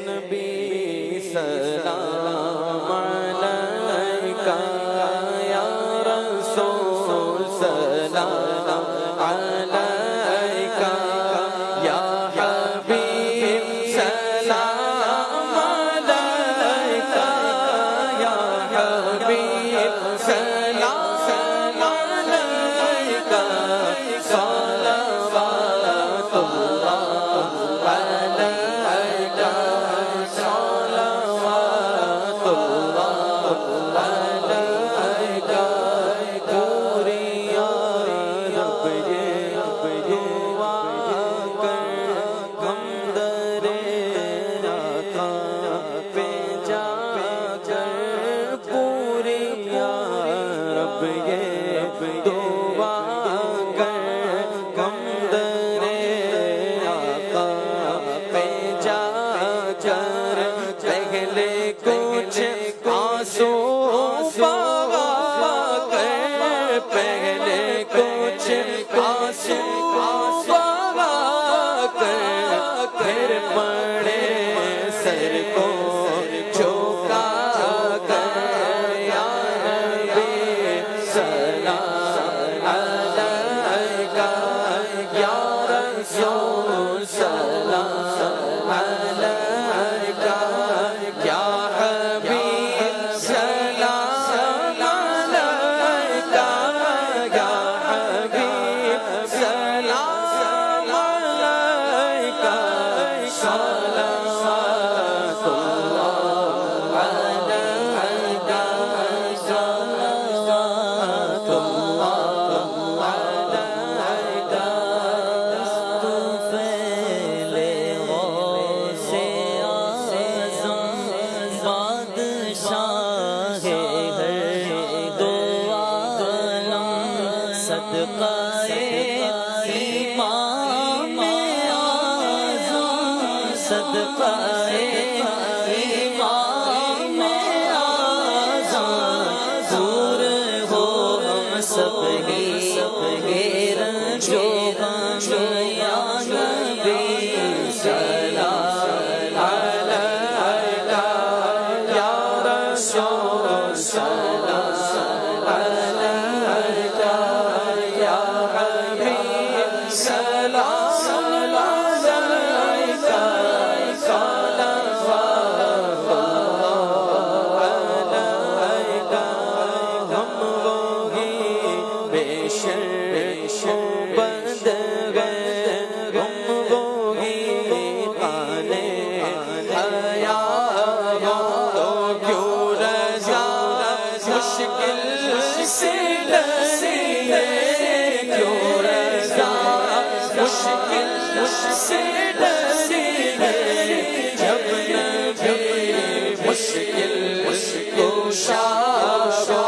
نبی سلام علیکہ یا رسول سلام علیکہ یا حبیب سلام علیکہ یا حبیب سلام علیکہ صلوات اللہ علیکہ صلوات اللہ علیکہ پوری یا رب یہ دعا کر غم در آقا پہ جا کر پوری یا رب یہ دعا کر غم در آقا پہ جا کر پہلے کچھ آنسو بہا کر پہلے کچھ آنسو بہا کر پھر پڑے سر کو جھکا کر یا نبی سلام علیکہ یا رسول سلام علیکہ یا حبیب سلام علیکہ یا حبیب سلام علیکہ صلوات اللہ علیکہ صلوات اللہ علیکہ طفیل غوث اعظم بادشاہ ہر دو عالم صدقہ امام اعظم صدقہ امام اعظم دور ہو ہم سب ہی رنجو غم یا نبی سلام علیکہ یا رسول سلام علیکہ یا حبیب سلام علیکہ صلوات اللہ علیکہ ہم وہی بے شرم بند گئے ہم وہی آنے آیا ہو تو کیوں رضا مشکل سے ڈرے کیوں رضا مشکل سے ڈرے جب نبی مشکل کشا ہو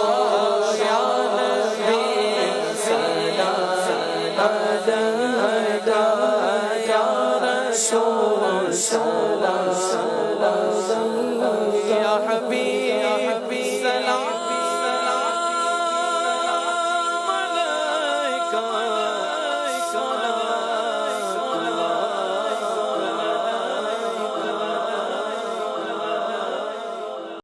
یا نبی سلام علیکہ یا رسول